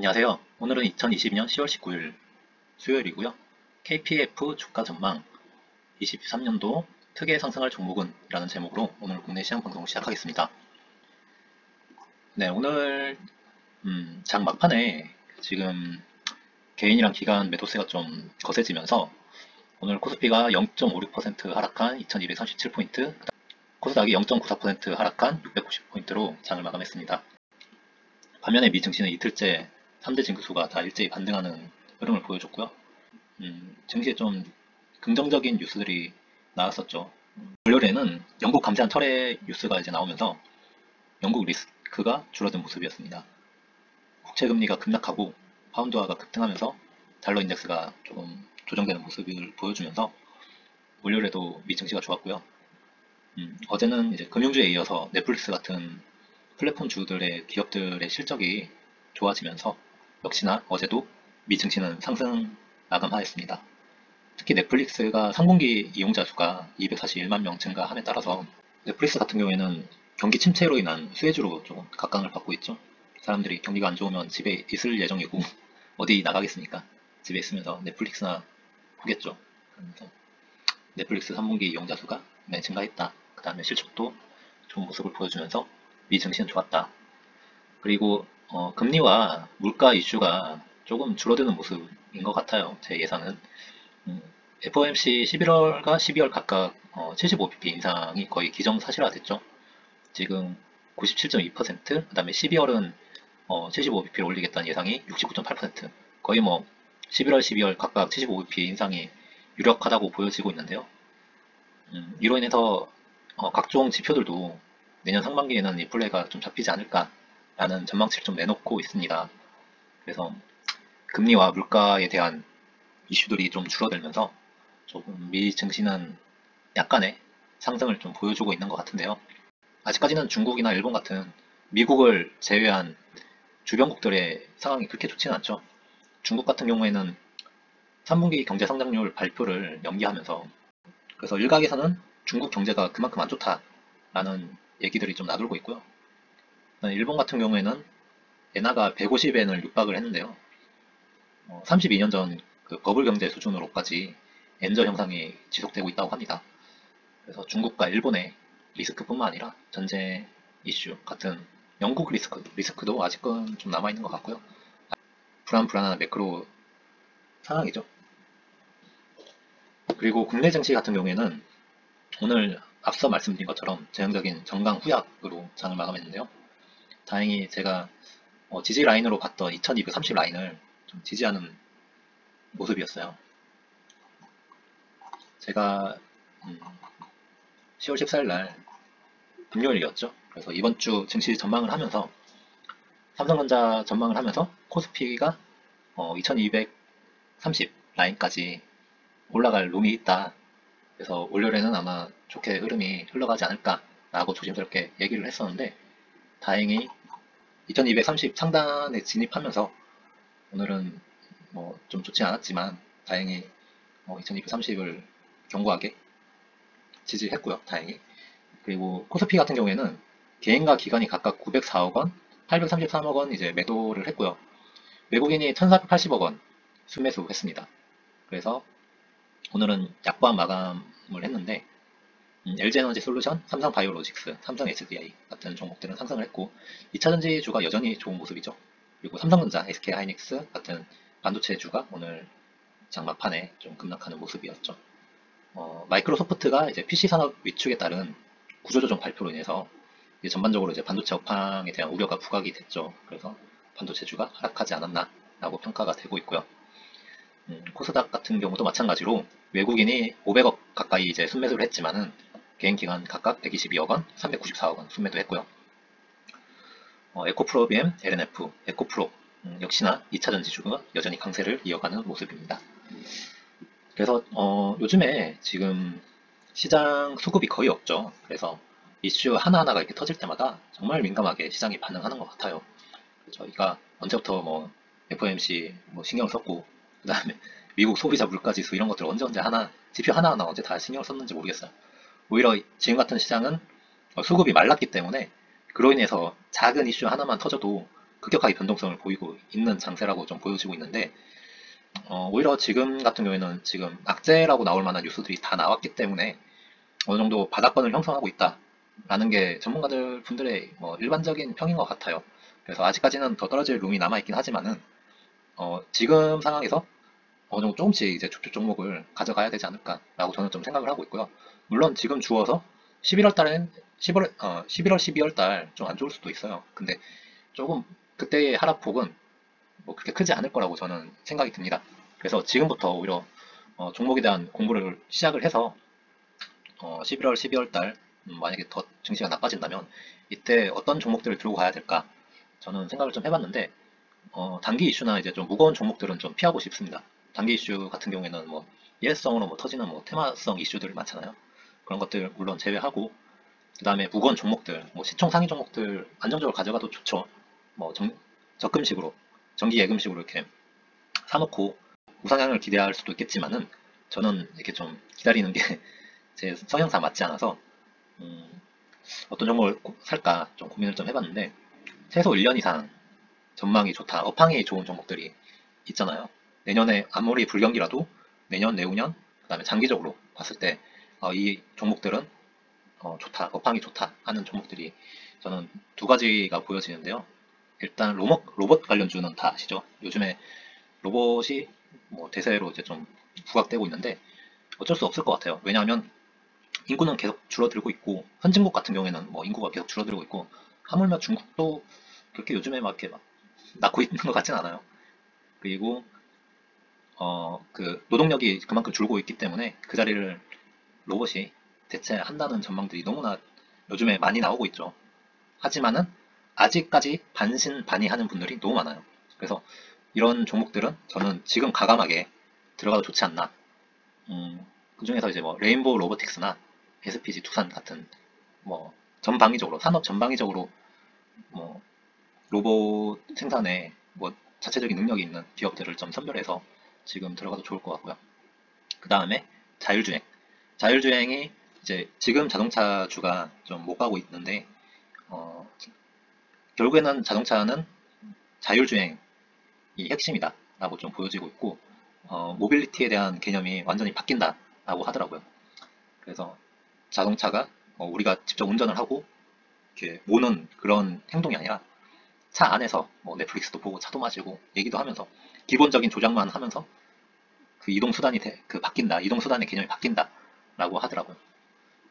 안녕하세요. 오늘은 2022년 10월 19일 수요일이고요. KPF 주가 전망 23년도 특이에 상승할 종목은 라는 제목으로 오늘 국내 시장 방송을 시작하겠습니다. 네, 오늘 장 막판에 지금 개인이랑 기관 매도세가 좀 거세지면서 오늘 코스피가 0.56% 하락한 2237포인트, 코스닥이 0.94% 하락한 690포인트로 장을 마감했습니다. 반면에 미 증시는 이틀째 3대 징크수가 다 일제히 반등하는 흐름을 보여줬고요. 증시에 좀 긍정적인 뉴스들이 나왔었죠. 월요일에는 영국 감세한 철회 뉴스가 이제 나오면서 영국 리스크가 줄어든 모습이었습니다. 국채금리가 급락하고 파운드화가 급등하면서 달러 인덱스가 조금 조정되는 모습을 보여주면서 월요일에도 미 증시가 좋았고요. 어제는 이제 금융주에 이어서 넷플릭스 같은 플랫폼 주들의 기업들의 실적이 좋아지면서 역시나 어제도 미 증시는 상승 마감하였습니다. 특히 넷플릭스가 3분기 이용자 수가 241만 명 증가함에 따라서 넷플릭스 같은 경우에는 경기 침체로 인한 수혜주로 조금 각광을 받고 있죠. 사람들이 경기가 안 좋으면 집에 있을 예정이고 어디 나가겠습니까? 집에 있으면서 넷플릭스나 보겠죠. 그래서 넷플릭스 3분기 이용자 수가 네, 증가했다. 그 다음에 실적도 좋은 모습을 보여주면서 미 증시는 좋았다. 그리고 금리와 물가 이슈가 조금 줄어드는 모습인 것 같아요. 제 예상은. FOMC 11월과 12월 각각 75bp 인상이 거의 기정사실화됐죠. 지금 97.2%, 그 다음에 12월은 75bp를 올리겠다는 예상이 69.8%, 거의 뭐 11월, 12월 각각 75bp 인상이 유력하다고 보여지고 있는데요. 이로 인해서 각종 지표들도 내년 상반기에는 이 플레이가 좀 잡히지 않을까라는 전망치를 좀 내놓고 있습니다. 그래서 금리와 물가에 대한 이슈들이 좀 줄어들면서 조금 미 증시는 약간의 상승을 좀 보여주고 있는 것 같은데요. 아직까지는 중국이나 일본 같은 미국을 제외한 주변국들의 상황이 그렇게 좋지는 않죠. 중국 같은 경우에는 3분기 경제 성장률 발표를 연기하면서 그래서 일각에서는 중국 경제가 그만큼 안 좋다라는 얘기들이 좀 나돌고 있고요. 일본 같은 경우에는 엔화가 150엔을 육박을 했는데요. 32년 전 그 버블 경제 수준으로까지 엔저 현상이 지속되고 있다고 합니다. 그래서 중국과 일본의 리스크뿐만 아니라 전제 이슈 같은 영국 리스크도 아직은 좀 남아있는 것 같고요. 불안한 매크로 상황이죠. 그리고 국내 증시 같은 경우에는 오늘 앞서 말씀드린 것처럼 전형적인 정강 후약으로 장을 마감했는데요. 다행히 제가 지지 라인으로 봤던 2230 라인을 좀 지지하는 모습이었어요. 제가 10월 14일 날 금요일이었죠. 그래서 이번 주 증시 전망을 하면서 삼성전자 전망을 하면서 코스피가 2230 라인까지 올라갈 룸이 있다. 그래서 월요일에는 아마 좋게 흐름이 흘러가지 않을까라고 조심스럽게 얘기를 했었는데 다행히 2230 상단에 진입하면서 오늘은 뭐 좀 좋지 않았지만 다행히 2230을 견고하게 지지했고요. 다행히. 그리고 코스피 같은 경우에는 개인과 기관이 각각 904억 원, 833억 원 이제 매도를 했고요. 외국인이 1480억 원 순매수했습니다. 그래서 오늘은 약보한 마감을 했는데 LG에너지 솔루션, 삼성바이오로직스, 삼성 SDI 같은 종목들은 상승을 했고 2차전지주가 여전히 좋은 모습이죠. 그리고 삼성전자, SK하이닉스 같은 반도체주가 오늘 장막판에 좀 급락하는 모습이었죠. 마이크로소프트가 이제 PC 산업 위축에 따른 구조조정 발표로 인해서 이제 전반적으로 이제 반도체 업황에 대한 우려가 부각이 됐죠. 그래서 반도체주가 하락하지 않았나라고 평가가 되고 있고요. 코스닥 같은 경우도 마찬가지로 외국인이 500억 가까이 이제 순매수를 했지만은 개인 기관 각각 122억 원, 394억 원 순매도했고요. 에코프로비엠, LNF, 에코프로 역시나 2차전지주가 여전히 강세를 이어가는 모습입니다. 그래서 요즘에 지금 시장 수급이 거의 없죠. 그래서 이슈 하나하나가 이렇게 터질 때마다 정말 민감하게 시장이 반응하는 것 같아요. 저희가 언제부터 뭐 FOMC 뭐 신경 썼고 그 다음에 미국 소비자 물가지수 이런 것들 언제 하나 지표 하나하나 언제 다 신경 썼는지 모르겠어요. 오히려 지금 같은 시장은 수급이 말랐기 때문에 그로 인해서 작은 이슈 하나만 터져도 급격하게 변동성을 보이고 있는 장세라고 좀 보여지고 있는데, 오히려 지금 같은 경우에는 지금 악재라고 나올 만한 뉴스들이 다 나왔기 때문에 어느 정도 바닥권을 형성하고 있다라는 게 전문가들 분들의 뭐 일반적인 평인 것 같아요. 그래서 아직까지는 더 떨어질 룸이 남아있긴 하지만은 지금 상황에서 어느 정도 조금씩 이제 주표 종목을 가져가야 되지 않을까라고 저는 좀 생각을 하고 있고요. 물론 지금 주어서 11월 달엔 11월, 12월 달 좀 안 좋을 수도 있어요. 근데 조금 그때의 하락폭은 뭐 그렇게 크지 않을 거라고 저는 생각이 듭니다. 그래서 지금부터 오히려 종목에 대한 공부를 시작을 해서 11월, 12월 달 만약에 더 증시가 나빠진다면 이때 어떤 종목들을 들고 가야 될까? 저는 생각을 좀 해봤는데 단기 이슈나 이제 좀 무거운 종목들은 좀 피하고 싶습니다. 단기 이슈 같은 경우에는 뭐 일회성으로 뭐 터지는 뭐 테마성 이슈들 많잖아요. 그런 것들 물론 제외하고 그 다음에 무거운 종목들, 뭐 시총 상위 종목들 안정적으로 가져가도 좋죠. 뭐 적금식으로 정기 예금식으로 이렇게 사놓고 우상향을 기대할 수도 있겠지만은 저는 이렇게 좀 기다리는 게 제 성향상 맞지 않아서 어떤 종목을 살까 좀 고민을 좀 해봤는데 최소 1년 이상 전망이 좋다, 업황이 좋은 종목들이 있잖아요. 내년에 아무리 불경기라도 내년, 내후년, 그 다음에 장기적으로 봤을 때 이 종목들은 좋다, 업황이 좋다 하는 종목들이 저는 두 가지가 보여지는데요. 일단 로봇 관련주는 다 아시죠? 요즘에 로봇이 뭐 대세로 이제 좀 부각되고 있는데 어쩔 수 없을 것 같아요. 왜냐하면 인구는 계속 줄어들고 있고 선진국 같은 경우에는 뭐 인구가 계속 줄어들고 있고 하물며 중국도 그렇게 요즘에 막 이렇게 막 낳고 있는 것 같진 않아요. 그리고 그 노동력이 그만큼 줄고 있기 때문에 그 자리를 로봇이 대체한다는 전망들이 너무나 요즘에 많이 나오고 있죠. 하지만은 아직까지 반신반의하는 분들이 너무 많아요. 그래서 이런 종목들은 저는 지금 과감하게 들어가도 좋지 않나. 그 중에서 이제 뭐 레인보우 로보틱스나 SPG 두산 같은 뭐 전방위적으로 산업 전방위적으로 뭐 로봇 생산에 뭐 자체적인 능력이 있는 기업들을 좀 선별해서 지금 들어가도 좋을 것 같고요. 그 다음에 자율주행. 자율주행이 이제 지금 자동차주가 좀 못 가고 있는데 어, 결국에는 자동차는 자율주행이 핵심이다 라고 좀 보여지고 있고 모빌리티에 대한 개념이 완전히 바뀐다 라고 하더라고요. 그래서 자동차가 우리가 직접 운전을 하고 이렇게 모는 그런 행동이 아니라 차 안에서 뭐 넷플릭스도 보고 차도 마시고 얘기도 하면서 기본적인 조작만 하면서 그 이동 수단이 그 바뀐다, 이동 수단의 개념이 바뀐다라고 하더라고요.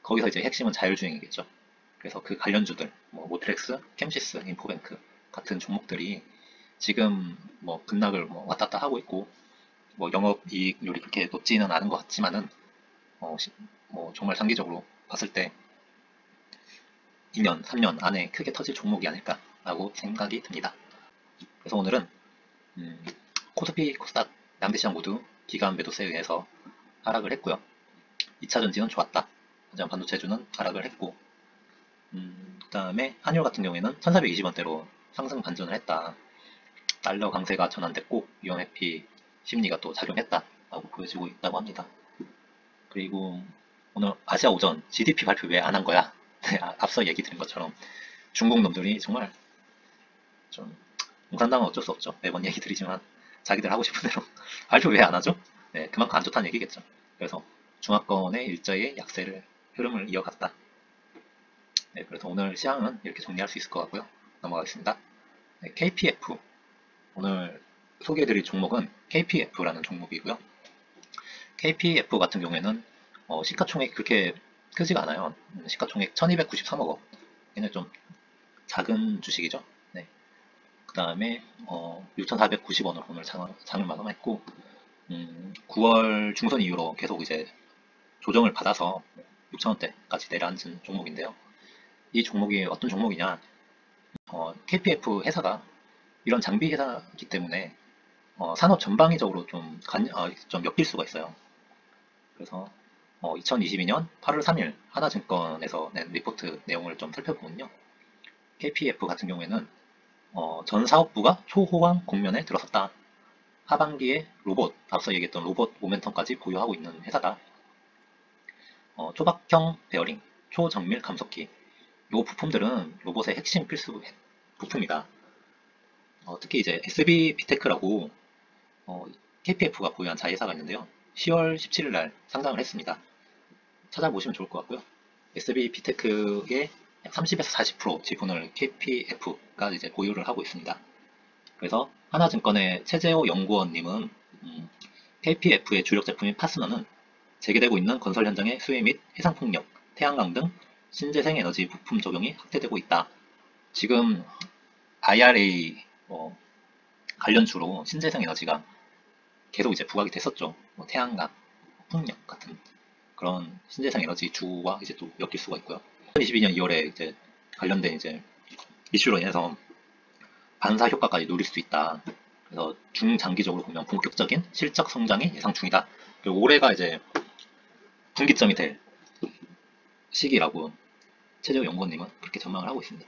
거기서 이제 핵심은 자율주행이겠죠. 그래서 그 관련주들, 뭐 모트렉스, 캠시스, 인포뱅크 같은 종목들이 지금 뭐 급락을 뭐 왔다 갔다 하고 있고 뭐 영업이익률이 그렇게 높지는 않은 것 같지만은 뭐 정말 장기적으로 봤을 때 2년, 3년 안에 크게 터질 종목이 아닐까라고 생각이 듭니다. 그래서 오늘은 코스피, 코스닥 양대시장 모두 기관 매도세에 의해서 하락을 했고요. 2차 전지는 좋았다. 하지만 반도체주는 하락을 했고 그 다음에 한율 같은 경우에는 1420원대로 상승 반전을 했다. 달러 강세가 전환됐고 위험 회피 심리가 또 작용했다라고 보여지고 있다고 합니다. 그리고 오늘 아시아 오전 GDP 발표 왜 안 한 거야? 앞서 얘기 드린 것처럼 중국 놈들이 정말 좀 공산당은 어쩔 수 없죠. 매번 얘기 드리지만 자기들 하고 싶은 대로 발표 왜 안 하죠? 네, 그만큼 안 좋다는 얘기겠죠. 그래서 중화권의 일자의 약세를 흐름을 이어갔다. 네, 그래서 오늘 시황은 이렇게 정리할 수 있을 것 같고요. 넘어가겠습니다. 네, KPF 오늘 소개해드릴 종목은 KPF라는 종목이고요. KPF 같은 경우에는 시가총액 그렇게 크지가 않아요. 시가총액 1293억 원. 얘는 좀 작은 주식이죠. 네. 그 다음에 6,490원으로 오늘 장을 마감했고 9월 중선 이후로 계속 이제 조정을 받아서 6,000원대까지 내려앉은 종목인데요. 이 종목이 어떤 종목이냐? KPF 회사가 이런 장비 회사이기 때문에 산업 전방위적으로 좀 엮일 수가 있어요. 그래서 2022년 8월 3일 하나증권에서 낸 리포트 내용을 좀 살펴보면요. KPF 같은 경우에는 전 사업부가 초호황 국면에 들어섰다. 하반기에 로봇, 앞서 얘기했던 로봇 모멘텀까지 보유하고 있는 회사다. 초박형 베어링, 초정밀 감속기. 이 부품들은 로봇의 핵심 필수 부품이다. 특히 이제 SB비테크라고 KPF가 보유한 자회사가 있는데요. 10월 17일 날 상장을 했습니다. 찾아보시면 좋을 것 같고요. SB비테크의 약 30에서 40% 지분을 KPF가 이제 보유를 하고 있습니다. 그래서 하나증권의 최재호 연구원님은 KPF의 주력 제품인 파스너는 재개되고 있는 건설 현장의 수해 및 해상풍력, 태양광 등 신재생에너지 부품 적용이 확대되고 있다. 지금 IRA 관련주로 신재생에너지가 계속 이제 부각이 됐었죠. 태양광, 풍력 같은 그런 신재생에너지 주와 이제 또 엮일 수가 있고요. 2022년 2월에 이제 관련된 이제 이슈로 인해서 반사 효과까지 누릴 수 있다. 그래서 중장기적으로 보면 본격적인 실적 성장이 예상 중이다. 그리고 올해가 이제 분기점이 될 시기라고 최재호 연구원님은 그렇게 전망을 하고 있습니다.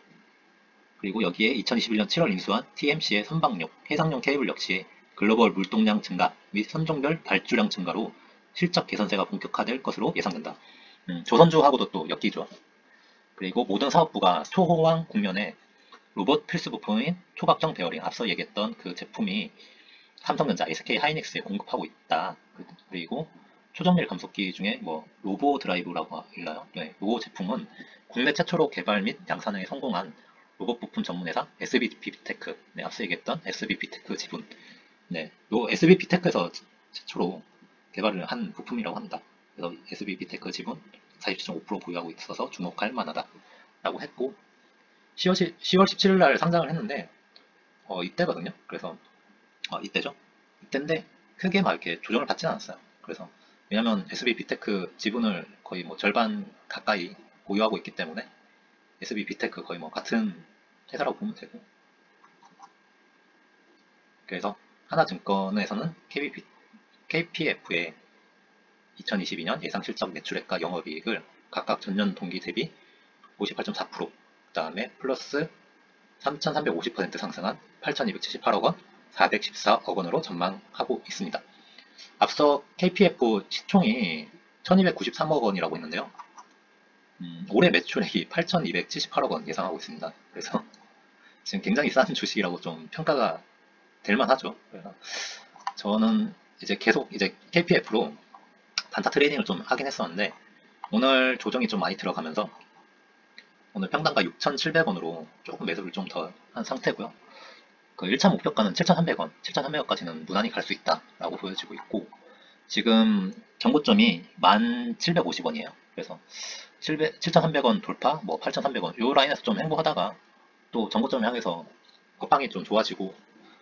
그리고 여기에 2021년 7월 인수한 TMC의 선박용, 해상용 케이블 역시 글로벌 물동량 증가 및 선종별 발주량 증가로 실적 개선세가 본격화될 것으로 예상된다. 조선주하고도 또 엮이죠. 그리고 모든 사업부가 초호황 국면에 로봇 필수 부품인 초각정 베어링, 앞서 얘기했던 그 제품이 삼성전자, SK 하이닉스에 공급하고 있다. 그리고 초정밀 감속기 중에 뭐 로보 드라이브라고 일러요. 네, 이 제품은 국내 최초로 개발 및 양산에 성공한 로봇 부품 전문회사 SB비테크, 네, 앞서 얘기했던 SB비테크 지분. 네, 요 SB비테크에서 최초로 개발을 한 부품이라고 합니다. 그래서 SB비테크 지분 47.5% 보유하고 있어서 주목할 만하다라고 했고 10월 17일 날 상장을 했는데 이때거든요. 그래서 이때죠. 이때인데 크게 막 이렇게 조정을 받지는 않았어요. 그래서 왜냐면 SB비테크 지분을 거의 뭐 절반 가까이 보유하고 있기 때문에 SB비테크 거의 뭐 같은 회사라고 보면 되고 그래서 하나증권에서는 KPF의 2022년 예상 실적 매출액과 영업이익을 각각 전년 동기 대비 58.4%, 그 다음에 플러스 3,350% 상승한 8,278억 원, 414억 원으로 전망하고 있습니다. 앞서 KPF 시총이 1,293억 원이라고 했는데요. 올해 매출액이 8,278억 원 예상하고 있습니다. 그래서 지금 굉장히 싼 주식이라고 좀 평가가 될 만하죠. 그래서 저는 이제 계속 이제 KPF로 단타 트레이딩을 좀 하긴 했었는데 오늘 조정이 좀 많이 들어가면서 오늘 평단가 6,700원으로 조금 매수를 좀 더 한 상태고요. 그 1차 목표가는 7,300원, 7,300원까지는 무난히 갈 수 있다라고 보여지고 있고 지금 정고점이 1,750원이에요. 그래서 7,300원 돌파, 뭐 8,300원 요 라인에서 좀 행보하다가 또 정고점을 향해서 업황이 좀 좋아지고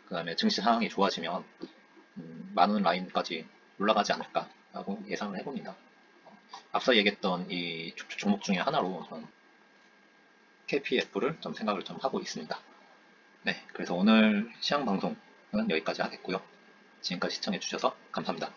그 다음에 증시 상황이 좋아지면 많은 라인까지 올라가지 않을까라고 예상을 해봅니다. 앞서 얘기했던 이 종목 중에 하나로 저는 KPF를 좀 생각을 좀 하고 있습니다. 네, 그래서 오늘 시황 방송은 여기까지 하겠고요. 지금까지 시청해주셔서 감사합니다.